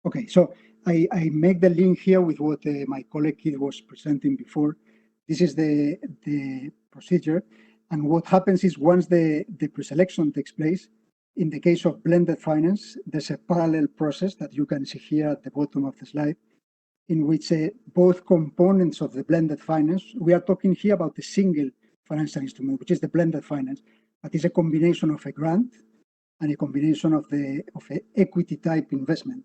Okay, so I make the link here with what my colleague Keith was presenting before. This is the procedure. And what happens is once the pre-selection takes place, in the case of blended finance, there's a parallel process that you can see here at the bottom of the slide, in which both components of the blended finance, we are talking here about the single financial instrument, which is the blended finance, but it's a combination of a grant and a combination of equity type investment.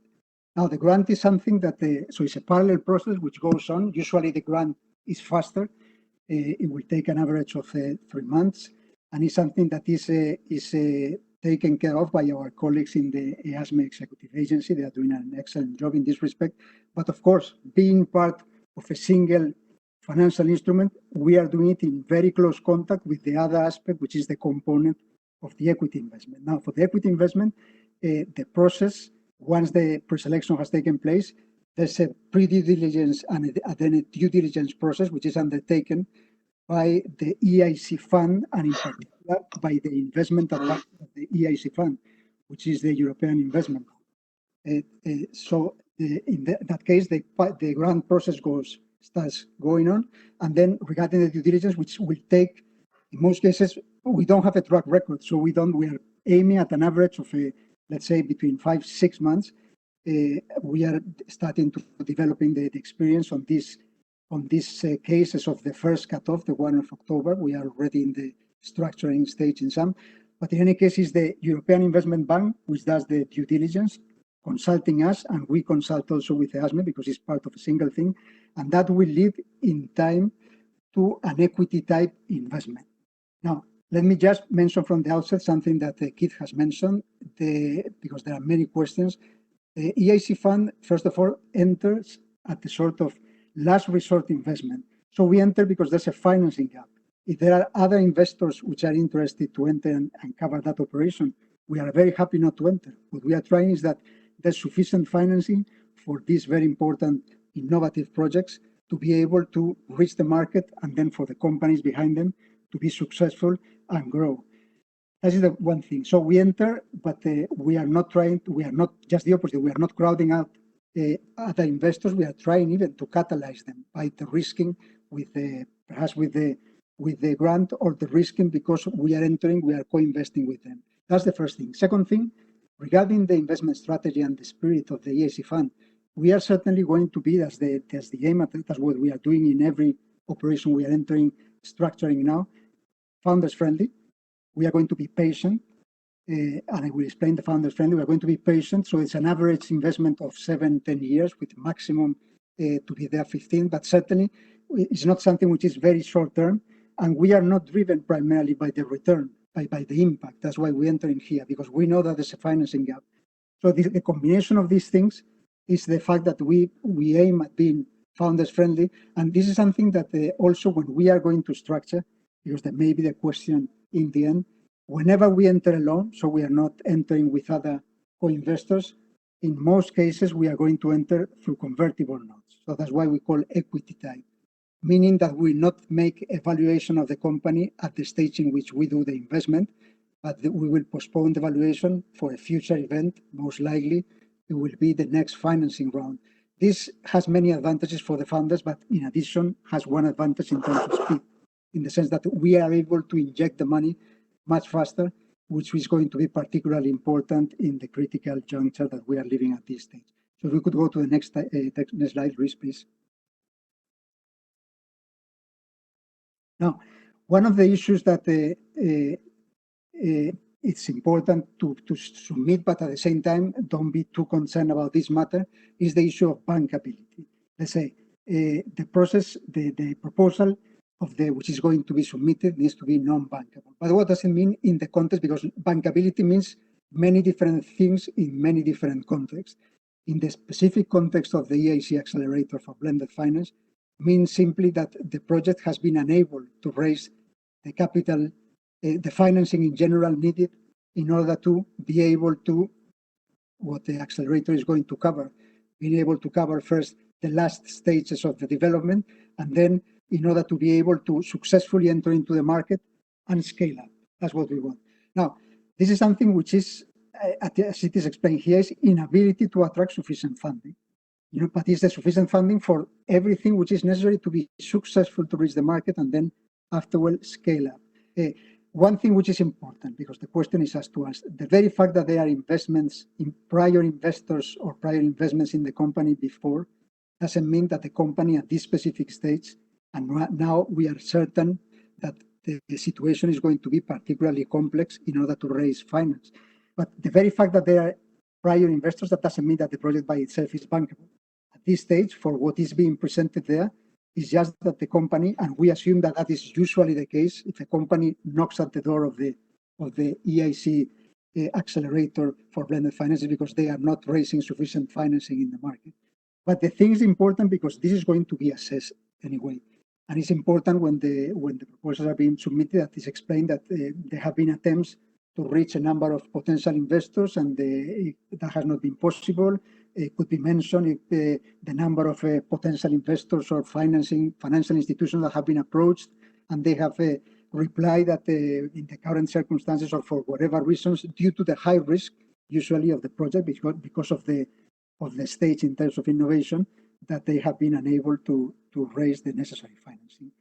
Now, the grant is something that, so it's a parallel process which goes on. Usually the grant is faster. It will take an average of 3 months, and it's something that is taken care of by our colleagues in the EASME Executive Agency. They are doing an excellent job in this respect. But of course, being part of a single financial instrument, we are doing it in very close contact with the other aspect, which is the component of the equity investment. Now, for the equity investment, the process, once the pre-selection has taken place, there's a pre-due diligence and then a due diligence process, which is undertaken by the EIC Fund, and in particular by the investment advisor of the EIC Fund, which is the European Investment Bank. So in that case, the grant process starts going on. And then regarding the due diligence, which will take, in most cases, we don't have a track record. So we are aiming at an average of, let's say, between 5-6 months. We are starting to developing the experience on these cases of the first cutoff, the 1 of October. We are already in the structuring stage in some. But in any case, it's the European Investment Bank which does the due diligence, consulting us, and we consult also with EASME because it's part of a single thing. And that will lead in time to an equity type investment. Now, let me just mention from the outset something that Keith has mentioned, because there are many questions. The EIC Fund, first of all, enters at the sort of last resort investment. So we enter because there's a financing gap. If there are other investors which are interested to enter and cover that operation, we are very happy not to enter. What we are trying is that there's sufficient financing for these very important innovative projects to be able to reach the market, and then for the companies behind them to be successful and grow. That is the one thing. So we enter, but we are not just the opposite. We are not crowding out other investors. We are trying even to catalyze them by the risking perhaps with the grant, or the risking because we are co-investing with them. That's the first thing. Second thing, regarding the investment strategy and the spirit of the EIC Fund, we are certainly going to be, that's the aim, that's what we are doing in every operation we are entering, structuring now, founders friendly. We are going to be patient, and I will explain the founders friendly. We are going to be patient, so it's an average investment of 7-10 years with maximum to be there 15, but certainly it's not something which is very short term, and we are not driven primarily by the return, by the impact. That's why we enter in here, because we know that there's a financing gap. So the combination of these things is the fact that we aim at being founders friendly, and this is something that also when we are going to structure, because there may be the question in the end, whenever we enter alone, so we are not entering with other co-investors, in most cases we are going to enter through convertible notes. So that's why we call equity type, meaning that we will not make a valuation of the company at the stage in which we do the investment, but we will postpone the valuation for a future event. Most likely it will be the next financing round. This has many advantages for the founders, but in addition has one advantage in terms of speed, in the sense that we are able to inject the money much faster, which is going to be particularly important in the critical juncture that we are living at this stage. So if we could go to the next slide, please. Now, one of the issues that it's important to submit, but at the same time, don't be too concerned about this matter, is the issue of bankability. Let's say the process, the proposal of which is going to be submitted needs to be non-bankable. But what does it mean in the context? Because bankability means many different things in many different contexts. In the specific context of the EIC Accelerator for blended finance, means simply that the project has been unable to raise the capital, the financing in general needed in order to be able to, what the accelerator is going to cover, being able to cover first the last stages of the development, and then in order to be able to successfully enter into the market and scale up. That's what we want. Now, this is something which is as it is explained here, is inability to attract sufficient funding. But is the sufficient funding for everything which is necessary to be successful to reach the market and then afterwards scale up. One thing which is important, because the question is asked to us, the very fact that there are investments in prior investors or prior investments in the company before doesn't mean that the company at this specific stage, and now we are certain that the situation is going to be particularly complex in order to raise finance. But the very fact that there are prior investors, that doesn't mean that the project by itself is bankable. At this stage, for what is being presented there, is just that the company, and we assume that that is usually the case, if a company knocks at the door of the EIC Accelerator for blended finances because they are not raising sufficient financing in the market. But the thing is important because this is going to be assessed anyway. And it's important when the proposals are being submitted that it's explained that there have been attempts to reach a number of potential investors and that has not been possible. It could be mentioned if the number of potential investors or financial institutions that have been approached and they have replied that in the current circumstances or for whatever reasons, due to the high risk usually of the project because of the stage in terms of innovation, that they have been unable to raise the necessary financing.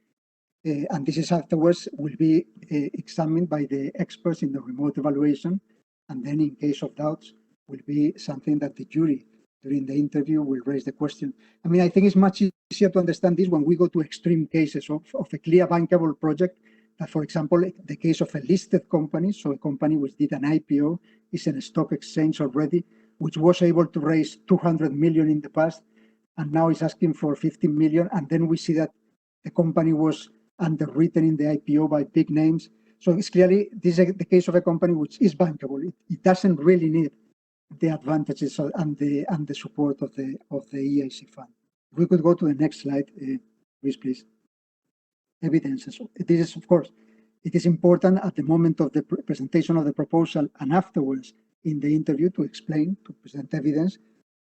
And this is afterwards will be examined by the experts in the remote evaluation, and then in case of doubts will be something that the jury during the interview will raise the question. I mean, I think it's much easier to understand this when we go to extreme cases of a clear bankable project, that for example, the case of a listed company, so a company which did an IPO, is in a stock exchange already, which was able to raise 200 million in the past, and now is asking for 15 million, and then we see that the company was underwritten in the IPO by big names. So it's clearly, this is the case of a company which is bankable. It doesn't really need the advantages and the support of the EIC Fund. If we could go to the next slide, please. Evidences. This is, of course, it is important at the moment of the presentation of the proposal and afterwards in the interview to explain, to present evidence,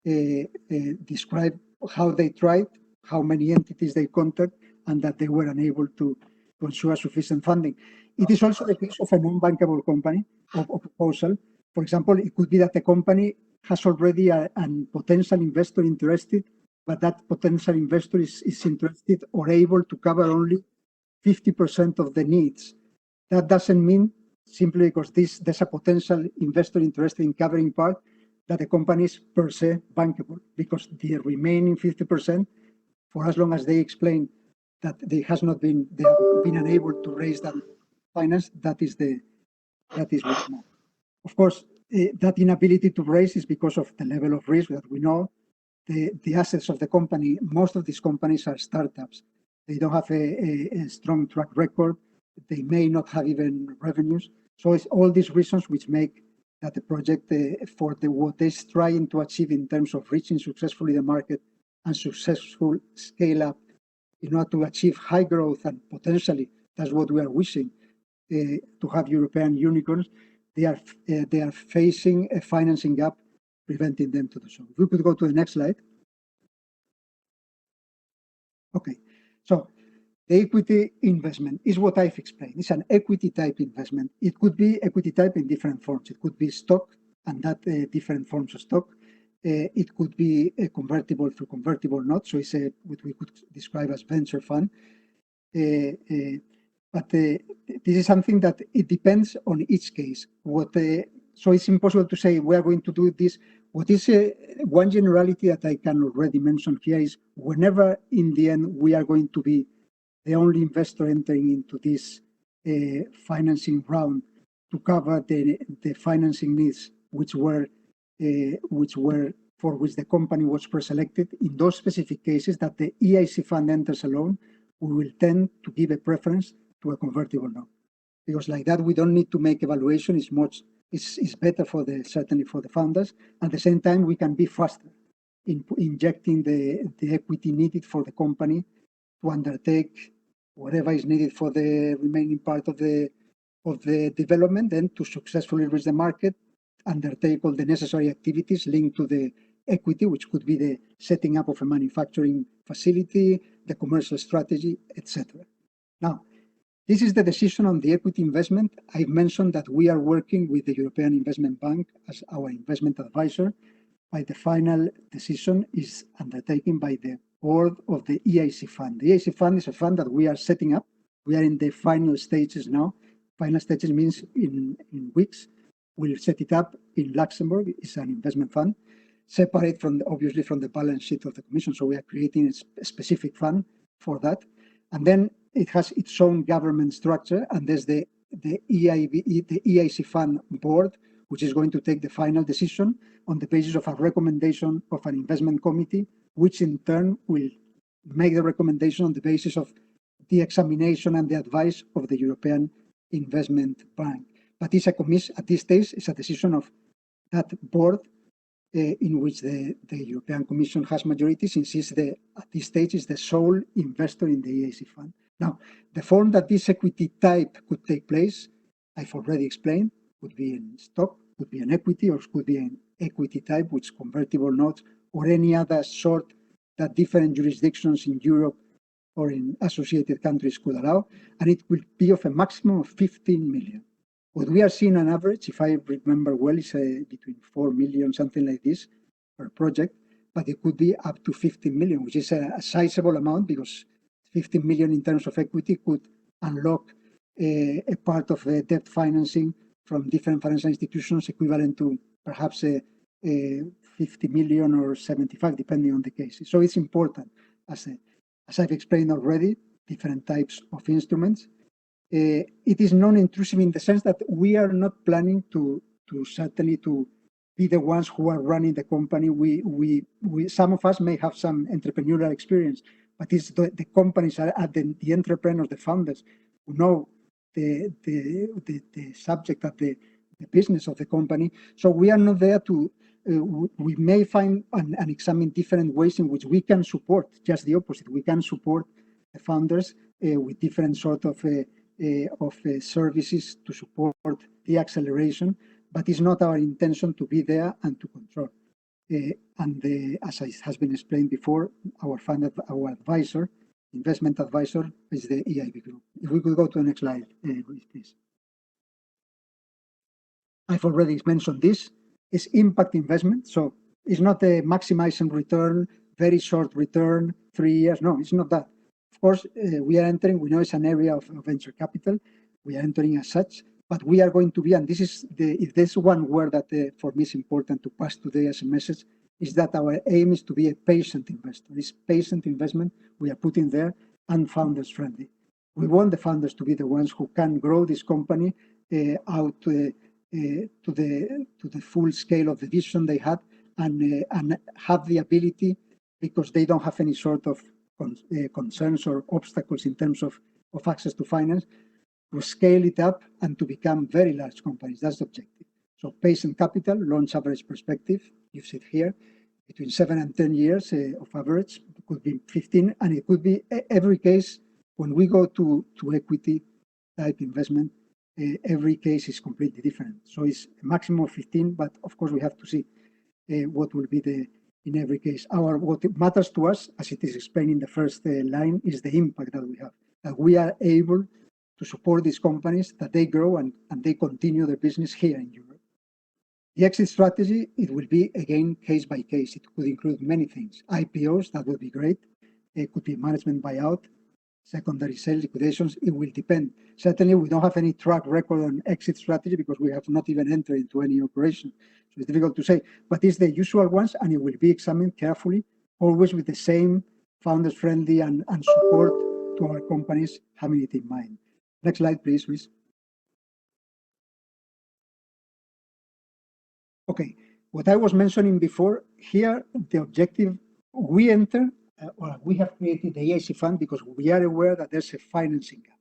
describe how they tried, how many entities they contact, and that they were unable to ensure sufficient funding. It is also the case of a non-bankable company or proposal. For example, it could be that the company has already a potential investor interested, but that potential investor is interested or able to cover only 50% of the needs. That doesn't mean simply because there's a potential investor interested in covering part that the company is per se bankable, because the remaining 50%, for as long as they explain that they have been unable to raise that finance, that is what now. Of course, that inability to raise is because of the level of risk that we know. The assets of the company, most of these companies are startups. They don't have a strong track record. They may not have even revenues. So it's all these reasons which make that the project for what it's trying to achieve in terms of reaching successfully the market and successful scale up in order to achieve high growth and potentially, that's what we are wishing, to have European unicorns. They are facing a financing gap preventing them to do so. If we could go to the next slide. Okay, so the equity investment is what I've explained. It's an equity type investment. It could be equity type in different forms. It could be stock, and that different forms of stock. It could be a convertible through convertible notes. So it's what we could describe as venture fund. But this is something that it depends on each case. So it's impossible to say we are going to do this. What is one generality that I can already mention here is whenever in the end we are going to be the only investor entering into this financing round to cover the financing needs which were for which the company was preselected, in those specific cases that the EIC fund enters alone, we will tend to give a preference to a convertible note. Because like that, we don't need to make evaluation. It's better certainly for the founders. At the same time, we can be faster in injecting the equity needed for the company to undertake whatever is needed for the remaining part of the development, then to successfully reach the market, undertake all the necessary activities linked to the equity, which could be the setting up of a manufacturing facility, the commercial strategy, etc. Now, This is the decision on the equity investment. I mentioned that we are working with the European Investment Bank as our investment advisor, but the final decision is undertaken by the board of the EIC Fund. The EIC Fund is a fund that we are setting up. We are in the final stages now. Final stages means in weeks. We'll set it up in Luxembourg. It's an investment fund, separate from obviously from the balance sheet of the Commission. So we are creating a specific fund for that. And then it has its own government structure, and there's the EIC Fund board, which is going to take the final decision on the basis of a recommendation of an investment committee, which in turn will make the recommendation on the basis of the examination and the advice of the European Investment Bank. But it's a commission at this stage. It's a decision of that board in which the European Commission has majority, since it's at this stage is the sole investor in the EIC Fund. Now, the form that this equity type could take place, I've already explained, could be in stock, could be an equity, or could be an equity type, which convertible notes, or any other sort that different jurisdictions in Europe or in associated countries could allow, and it will be of a maximum of 15 million. What we are seeing on average, if I remember well, is between 4 million, something like this, per project, but it could be up to 15 million, which is a sizable amount, because 15 million in terms of equity could unlock a part of the debt financing from different financial institutions equivalent to perhaps 50 million or 75, depending on the cases. So it's important, as I've explained already, different types of instruments. It is non-intrusive in the sense that we are not planning to certainly to be the ones who are running the company. We some of us may have some entrepreneurial experience, but it's the companies are the entrepreneurs, the founders, who know the subject of the business of the company. So we are not there to. We may find and examine different ways in which we can support. Just the opposite. We can support the founders with different sort of services to support the acceleration, but it's not our intention to be there and to control. As it has been explained before, our advisor, investment advisor, is the EIB group. If we could go to the next slide, please. I've already mentioned this. It's impact investment, so it's not a maximizing return, very short return, 3 years. No, it's not that. Of course, we are entering, we know it's an area of venture capital. We are entering as such, but we are going to be, and this is if there's one word that for me is important to pass today as a message, is that our aim is to be a patient investor. This patient investment we are putting there, and founders friendly. We want the founders to be the ones who can grow this company out to the full scale of the vision they had, and have the ability, because they don't have any sort of concerns or obstacles in terms of access to finance, to scale it up and to become very large companies. That's the objective. So patient capital, launch average perspective, you see it here, between 7 and 10 years of average. It could be 15, and it could be every case. When we go to equity type investment, every case is completely different. So it's a maximum of 15, but of course we have to see what will be in every case. What matters to us, as it is explained in the first line, is the impact that we have. That we are able to support these companies, that they grow and they continue their business here in Europe. The exit strategy, it will be, again, case by case. It could include many things. IPOs, that would be great. It could be management buyout, secondary sales, liquidations. It will depend. Certainly, we don't have any track record on exit strategy because we have not even entered into any operation. So it's difficult to say. But it's the usual ones, and it will be examined carefully, always with the same founders-friendly and support to our companies, having it in mind. Next slide, please, Luis. Okay, what I was mentioning before, here, the objective, we enter, or we have created the EIC Fund because we are aware that there's a financing gap.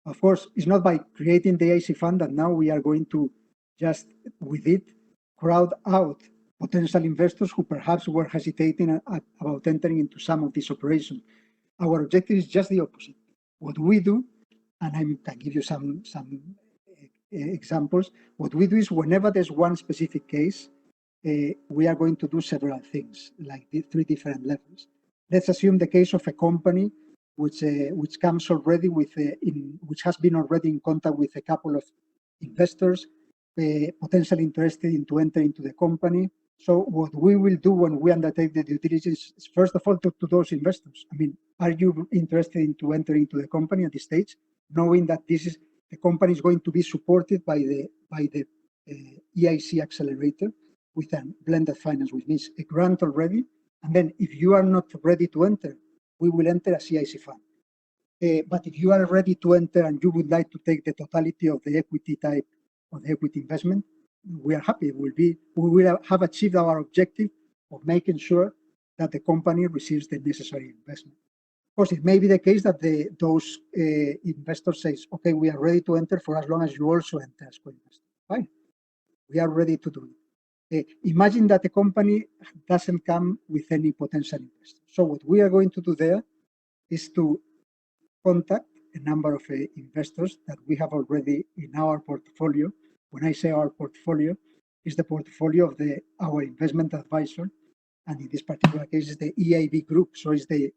Of course, it's not by creating the EIC Fund that now we are going to just, with it, crowd out potential investors who perhaps were hesitating about entering into some of these operations. Our objective is just the opposite. What we do, and I can give you some examples. What we do is whenever there's one specific case, we are going to do several things, like the 3 different levels. Let's assume the case of a company which comes already with which has been already in contact with a couple of investors potentially interested in to enter into the company. So what we will do when we undertake the due diligence is, first of all, talk to those investors. I mean, are you interested in to enter into the company at this stage, knowing that the company is going to be supported by the EIC Accelerator with a blended finance, which means a grant already. And then if you are not ready to enter, we will enter a EIC Fund. But if you are ready to enter and you would like to take the totality of the equity type of the equity investment, we are happy. We will have achieved our objective of making sure that the company receives the necessary investment. Of course, it may be the case that those investors say, okay, we are ready to enter for as long as you also enter as co-investor. Fine, we are ready to do it. Imagine that the company doesn't come with any potential investor. So what we are going to do there is to contact a number of investors that we have already in our portfolio. When I say our portfolio, is the portfolio of our investment advisor, and in this particular case is the EIB group. So it's the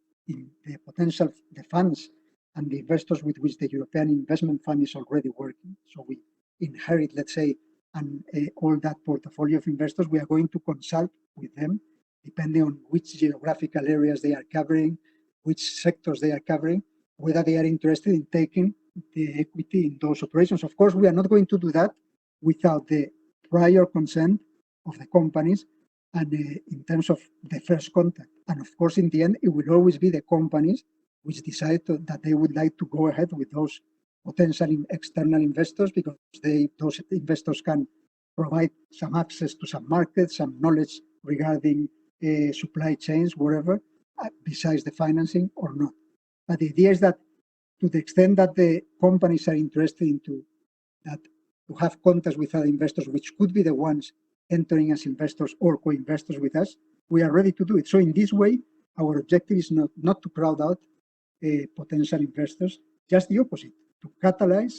funds and the investors with which the European Investment Fund is already working. So we inherit, let's say, and all that portfolio of investors. We are going to consult with them, depending on which geographical areas they are covering, which sectors they are covering, whether they are interested in taking the equity in those operations. Of course, we are not going to do that without the prior consent of the companies and in terms of the first contact. And of course, in the end, it will always be the companies which decide that they would like to go ahead with those potential external investors, because those investors can provide some access to some markets, some knowledge regarding supply chains, whatever, besides the financing or not. But the idea is that to the extent that the companies are interested to have contacts with other investors, which could be the ones entering as investors or co-investors with us, we are ready to do it. So in this way, our objective is not to crowd out potential investors, just the opposite, to catalyze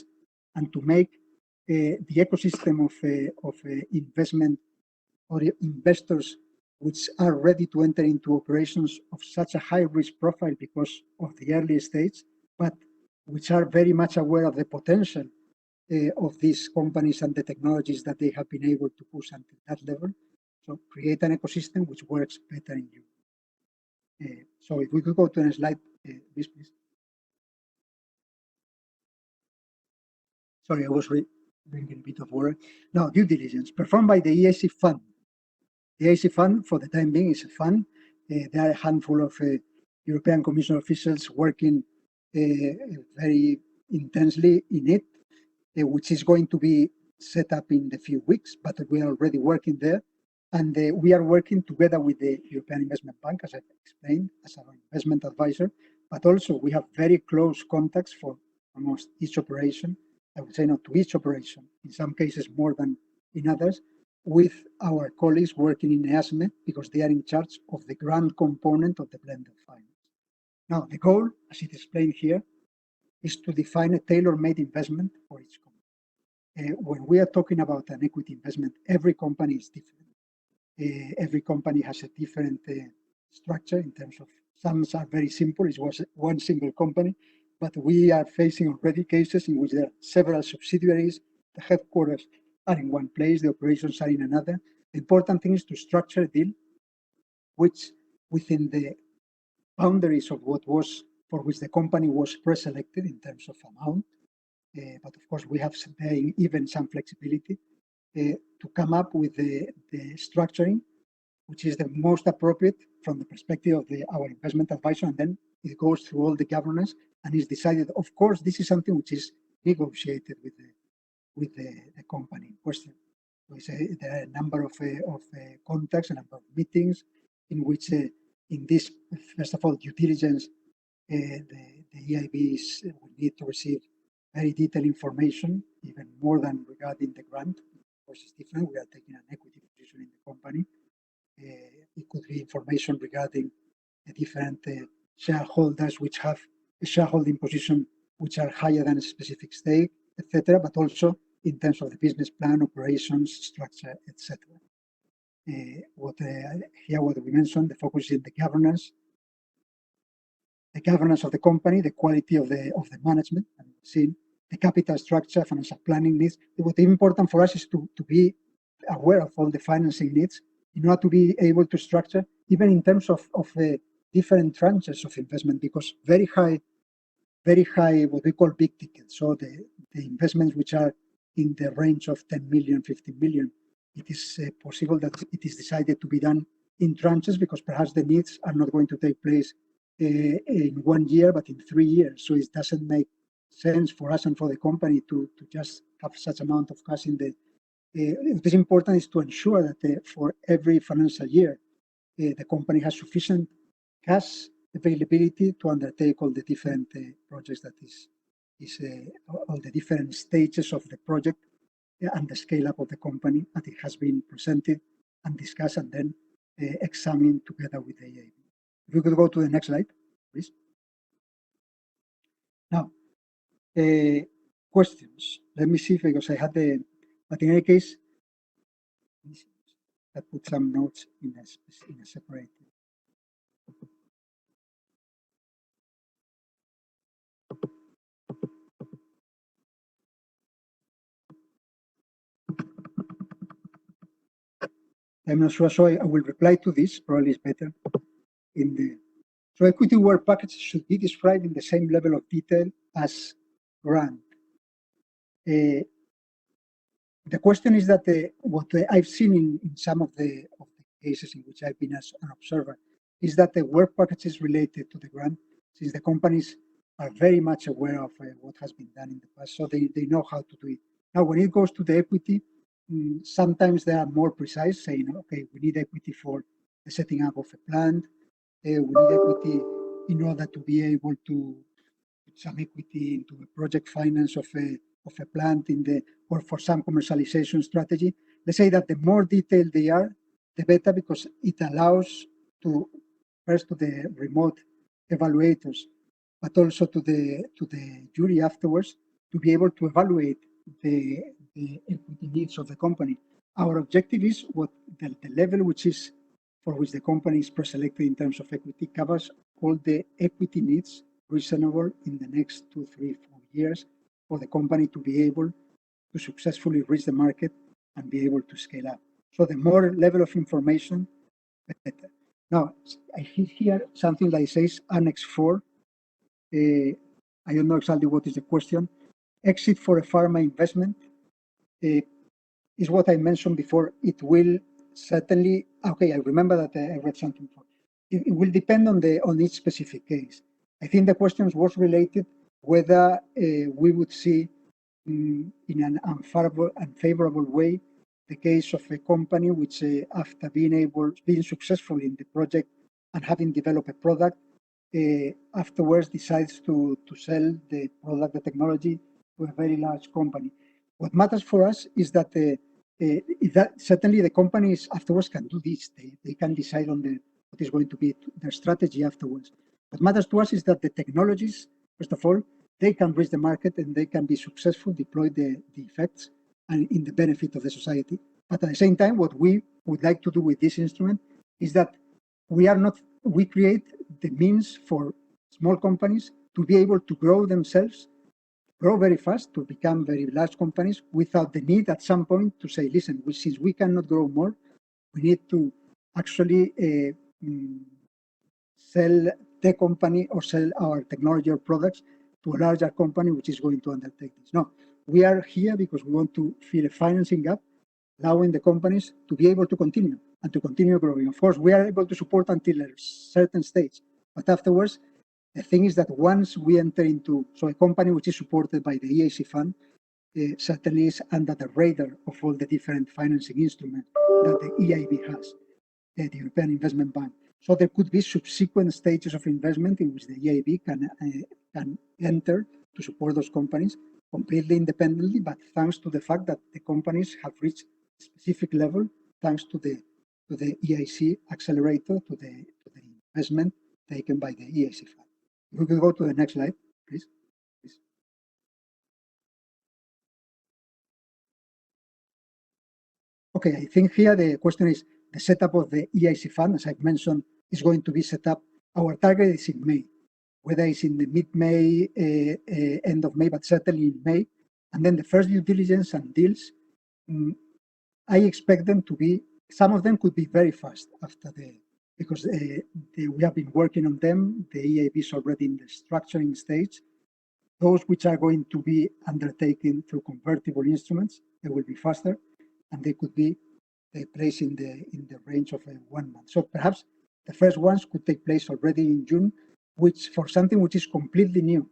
and to make the ecosystem of investment or investors which are ready to enter into operations of such a high risk profile because of the early stage, but which are very much aware of the potential of these companies and the technologies that they have been able to push until that level. So create an ecosystem which works better in you. So if we could go to the next slide, please. Sorry, I was drinking a bit of water. Now, due diligence performed by the EIC Fund. The EIC Fund, for the time being, is a fund. There are a handful of European Commission officials working very intensely in it, which is going to be set up in a few weeks, but we are already working there. And we are working together with the European Investment Bank, as I explained, as our investment advisor, but also we have very close contacts for almost each operation. I would say not to each operation, in some cases more than in others, with our colleagues working in EASME, because they are in charge of the grant component of the blended finance. Now, the goal, as it is explained here, is to define a tailor-made investment for each company. When we are talking about an equity investment, every company is different. Every company has a different structure in terms of, some are very simple, it was one single company, but we are facing already cases in which there are several subsidiaries, the headquarters are in one place, the operations are in another. The important thing is to structure a deal which, within the boundaries of what was, for which the company was pre-selected in terms of amount, but of course we have even some flexibility to come up with the structuring, which is the most appropriate from the perspective of our investment advisor, and then it goes through all the governance and is decided. Of course, this is something which is negotiated with the company in question. There are a number of contacts, a number of meetings in which, in this, first of all, due diligence, the EIBs will need to receive very detailed information, even more than regarding the grant. Of course, it's different. We are taking an equity position in the company. It could be information regarding the different shareholders which have a shareholding position which are higher than a specific stake, etc., but also in terms of the business plan, operations, structure, etc. What we mentioned, the focus is in the governance, the governance of the company, the quality of the management, and seeing the capital structure, financial planning needs. What is important for us is to be aware of all the financing needs in order to be able to structure, even in terms of the different tranches of investment, because very high, what we call big tickets. So the investments which are in the range of 10 million, 15 million, it is possible that it is decided to be done in tranches because perhaps the needs are not going to take place in 1 year, but in 3 years. So it doesn't make sense for us and for the company to just have such amount of cash in the. What is important is to ensure that for every financial year, the company has sufficient cash availability to undertake all the different projects that is all the different stages of the project and the scale up of the company that it has been presented and discussed and then examined together with the EIB. If you could go to the next slide, please. Now, questions. Let me see, because I had but in any case, I put some notes in a separate. I'm not sure, so I will reply to this, probably it's better. So equity work packages should be described in the same level of detail as grant. The question is that what I've seen in some of the cases in which I've been as an observer is that the work packages related to the grant, since the companies are very much aware of what has been done in the past, so they know how to do it. Now, when it goes to the equity, sometimes they are more precise, saying, okay, we need equity for the setting up of a plant. We need equity in order to be able to put some equity into the project finance of a plant or for some commercialization strategy. Let's say that the more detailed they are, the better, because it allows first to the remote evaluators, but also to the jury afterwards, to be able to evaluate the equity needs of the company. Our objective is what the level which is for which the company is preselected in terms of equity covers all the equity needs reasonable in the next 2, 3, 4 years for the company to be able to successfully reach the market and be able to scale up. So the more level of information, the better. Now, I hear something like says Annex 4. I don't know exactly what is the question. Exit for a pharma investment is what I mentioned before. It will certainly, okay, I remember that I read something before. It will depend on each specific case. I think the question was related whether we would see in an unfavorable way the case of a company which, after being successful in the project and having developed a product, afterwards decides to sell the product, the technology, to a very large company. What matters for us is that certainly the companies afterwards can do this. They can decide on what is going to be their strategy afterwards. What matters to us is that the technologies, first of all, they can reach the market and they can be successful, deploy the effects and in the benefit of the society. But at the same time, what we would like to do with this instrument is that we create the means for small companies to be able to grow themselves, grow very fast, to become very large companies without the need at some point to say, listen, since we cannot grow more, we need to actually sell the company or sell our technology or products to a larger company which is going to undertake this. No, we are here because we want to fill a financing gap, allowing the companies to be able to continue and to continue growing. Of course, we are able to support until a certain stage, but afterwards, the thing is that once we enter into, so a company which is supported by the EIC Fund, certainly is under the radar of all the different financing instruments that the EIB has, the European Investment Bank. So there could be subsequent stages of investment in which the EIB can enter to support those companies completely independently, but thanks to the fact that the companies have reached a specific level, thanks to the EIC Accelerator, to the investment taken by the EIC Fund. If we could go to the next slide, please. Okay, I think here the question is the setup of the EIC Fund, as I've mentioned, is going to be set up. Our target is in May. whether it's in the mid-May, end of May, but certainly in May. And then the first due diligence and deals, I expect them to be, some of them could be very fast after because we have been working on them. The EIB is already in the structuring stage. Those which are going to be undertaken through convertible instruments, they will be faster, and they could be placed in the range of 1 month. So perhaps the first ones could take place already in June, which for something which is completely new,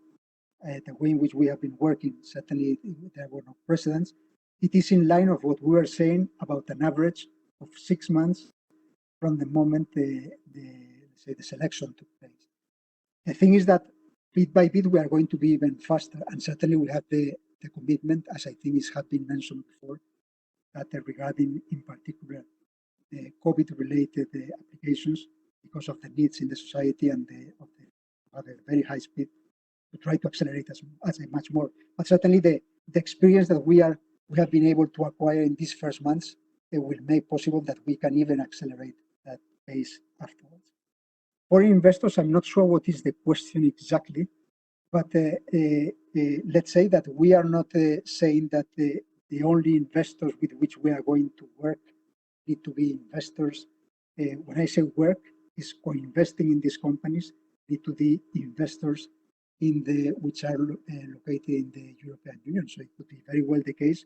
the way in which we have been working, certainly there were no precedents. It is in line of what we were saying about an average of 6 months from the moment the selection took place. The thing is that bit by bit, we are going to be even faster, and certainly we have the commitment, as I think has been mentioned before, that regarding in particular the COVID-related applications, because of the needs in the society and of a very high speed, to try to accelerate as much more. But certainly the experience that we have been able to acquire in these first months, it will make possible that we can even accelerate that pace afterwards. Foreign investors, I'm not sure what is the question exactly, but let's say that we are not saying that the only investors with which we are going to work need to be investors. When I say work, is co-investing in these companies, need to be investors which are located in the European Union. So it could be very well the case,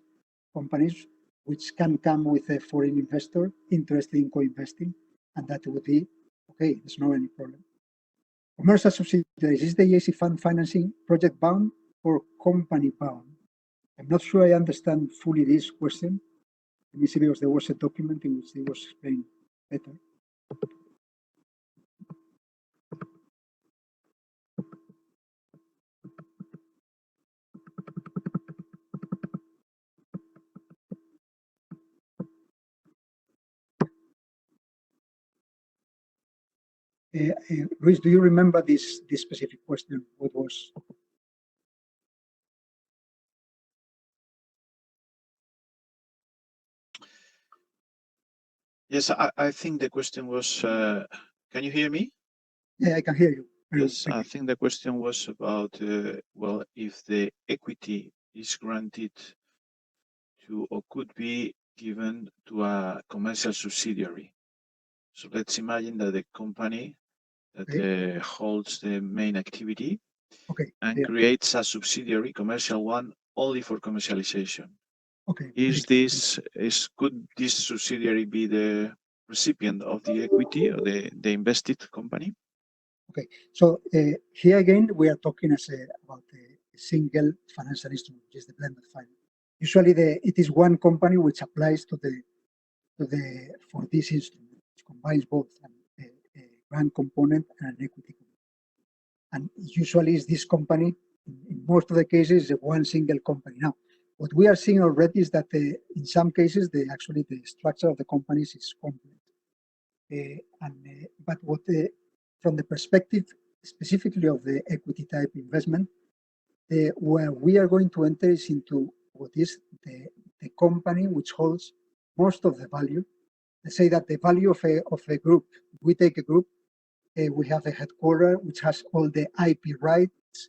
companies which can come with a foreign investor interested in co-investing, and that would be okay, there's no any problem. Commercial subsidiaries, is the EIC fund financing project bound or company bound? I'm not sure I understand fully this question. Let me see, because there was a document in which it was explained better. Luis, do you remember this specific question? What was? Yes, I think the question was, can you hear me? Yeah, I can hear you. Yes, I think the question was about, well, if the equity is granted to or could be given to a commercial subsidiary. So let's imagine that the company that holds the main activity and creates a subsidiary, commercial one, only for commercialization. Could this subsidiary be the recipient of the equity or the invested company? Okay, so here again we are talking about a single financial instrument, which is the blended fund. Usually, it is one company which applies for this instrument, which combines both a grant component and an equity component. And usually, is this company, in most of the cases, is one single company. Now, what we are seeing already is that in some cases, actually the structure of the companies is complex. But from the perspective specifically of the equity type investment, where we are going to enter is into what is the company which holds most of the value. Let's say that the value of a group, we take a group, we have a headquarter which has all the IP rights.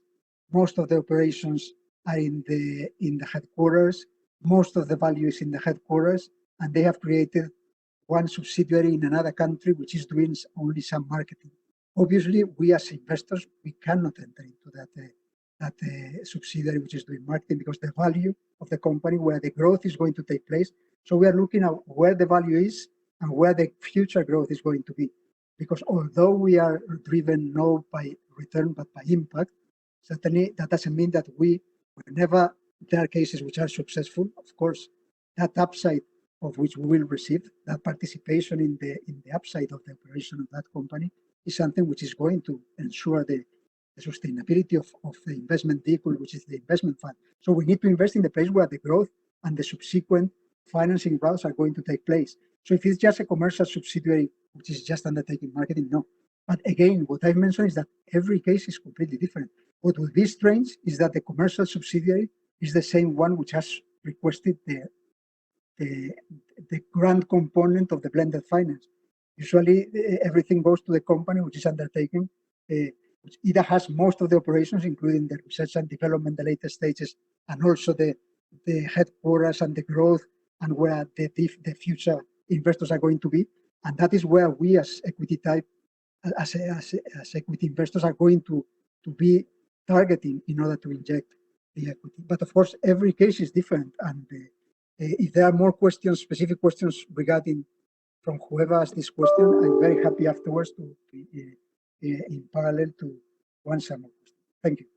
Most of the operations are in the headquarters. Most of the value is in the headquarters, and they have created one subsidiary in another country which is doing only some marketing. Obviously, we as investors, we cannot enter into that subsidiary which is doing marketing, because the value of the company, where the growth is going to take place. So we are looking at where the value is and where the future growth is going to be. Because although we are driven not by return but by impact, certainly that doesn't mean that whenever there are cases which are successful, of course, that upside of which we will receive, that participation in the upside of the operation of that company, is something which is going to ensure the sustainability of the investment vehicle, which is the investment fund. So we need to invest in the place where the growth and the subsequent financing routes are going to take place. So if it's just a commercial subsidiary which is just undertaking marketing, no. But again, what I've mentioned is that every case is completely different. What would be strange is that the commercial subsidiary is the same one which has requested the grant component of the blended finance. Usually, everything goes to the company which is undertaking which either has most of the operations, including the research and development, the later stages, and also the headquarters and the growth, and where the future investors are going to be. And that is where we as equity type, as equity investors, are going to be targeting in order to inject the equity. But of course, every case is different. And if there are more questions, specific questions regarding from whoever asked this question, I'm very happy afterwards to in parallel to answer more questions. Thank you.